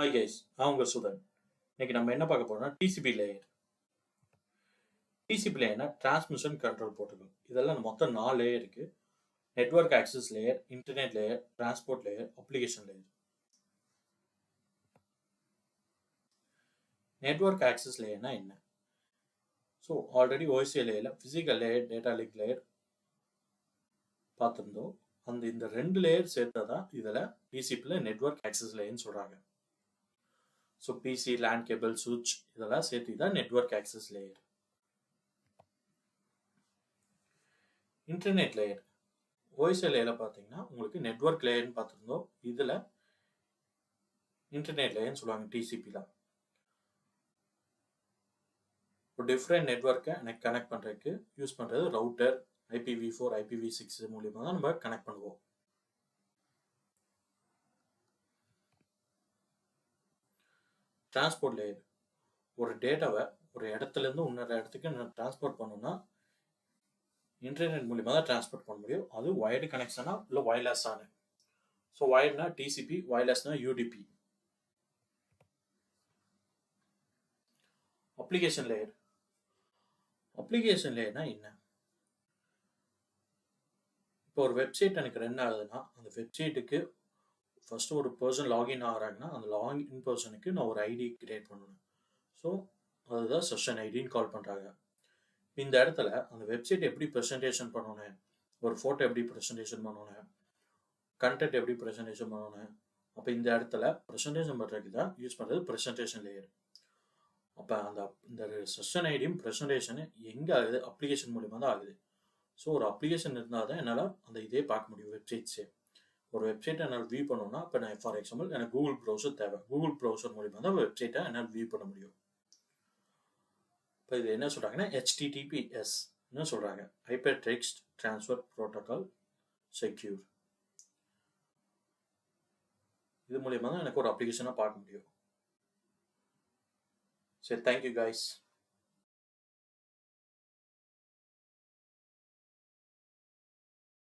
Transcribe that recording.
Hi guys, நான் உங்கள் சுதன். இன்னைக்கு நம்ம என்ன பார்க்க போறோம்னா டிசிபி லேயர். டிசிபி லேயர்னா டிரான்ஸ்மிஷன் கண்ட்ரோல் புரோட்டோகால். இதெல்லாம் மொத்தம் 4 லேயர் இருக்கு. Network access layer, internet layer, transport layer, application layer. Network access லேயர்னா என்ன? ஸோ ஆல்ரெடி ஓஎஸ்ஏ லேயரில் physical layer, data link layer பார்த்துருந்தோம். இந்த 2 லேயர் சேர்த்ததான் இதில் டிசிபியில் நெட்வொர்க் ஆக்சஸ் லேயர்னு சொல்கிறாங்க. ஸோ பிசி, லேண்ட் கேபிள், சுவிட்ச் இதெல்லாம் சேர்த்து தான் network access layer. Internet layer, O S I லேயரில் பார்த்தீங்கன்னா உங்களுக்கு நெட்வொர்க் லேயர்னு பார்த்துருந்தோம். இதில் இன்டர்நெட் லேயர்னு சொல்லுவாங்க டிசிபியில். ஒரு டிஃப்ரெண்ட் நெட்வொர்க்கை எனக்கு கனெக்ட் பண்ணுறதுக்கு யூஸ் பண்ணுறது ரவுட்டர், IPv4, IPv6 மூலியமாக தான் நம்ம கனெக்ட் பண்ணுவோம். டிரான்ஸ்போர்ட் லேயர், ஒரு டேட்டாவை ஒரு இடத்துலேருந்து இன்னொரு இடத்துக்கு நான் டிரான்ஸ்போர்ட் பண்ணணும்னா இன்டர்நெட் மூலியமாக தான் டிரான்ஸ்போர்ட் பண்ண முடியும். அது வயர்டு கனெக்ஷனா இல்லை வயர்லெஸ்ஸானு. ஸோ வயர்ட்னா டிசிபி, வயர்லெஸ்னா யூடிபி. அப்ளிகேஷன் லேயர், அப்ளிகேஷன் லேயர்னா என்ன? இப்போ ஒரு வெப்சைட் எனக்கு ரன் ஆகுதுன்னா அந்த வெப்சைட்டுக்கு ஃபர்ஸ்ட் ஒரு பர்சன் லாகின் ஆகிறாங்கன்னா அந்த லாகின் பர்சனுக்கு நான் ஒரு ஐடி கிரியேட் பண்ணணும். ஸோ அதுதான் செஷன் ஐடின்னு கால் பண்ணுறாங்க. இந்த இடத்துல அந்த வெப்சைட் எப்படி ப்ரெசன்டேஷன் பண்ணணும், ஒரு ஃபோட்டோ எப்படி ப்ரெசன்டேஷன் பண்ணணும், கண்டென்ட் எப்படி ப்ரெசன்டேஷன் பண்ணணும், அப்போ இந்த இடத்துல ப்ரெசன்டேஷன் பண்ணுறதுக்கு தான் யூஸ் பண்ணுறது ப்ரெசன்டேஷன் லேயர். அப்போ இந்த செஷன் ஐடியும் ப்ரெசன்டேஷன் எங்கே ஆகுது? அப்ளிகேஷன் மூலிமா தான் ஆகுது. ஸோ ஒரு அப்ளிகேஷன் இருந்தால் தான் என்னால் அந்த இதே பார்க்க முடியும். வெப்சைட்ஸே ஒரு வெப்சைட்டை என்னால் வியூ பண்ணணும்னா இப்போ நான் ஃபார் எக்ஸாம்பிள் எனக்கு கூகுள் ப்ரௌசர் தேவை. கூகுள் ப்ரௌசர் மூலிமா தான் வெப்சைட்டை என்னால் வியூ பண்ண முடியும். இப்போ இது என்ன சொல்கிறாங்கன்னா HTTPS சொல்கிறாங்க, hyper text transfer protocol secure. இது மூலியமாக தான் எனக்கு ஒரு அப்ளிகேஷனாக பார்க்க முடியும். சரி, தேங்க்யூ கைஸ்.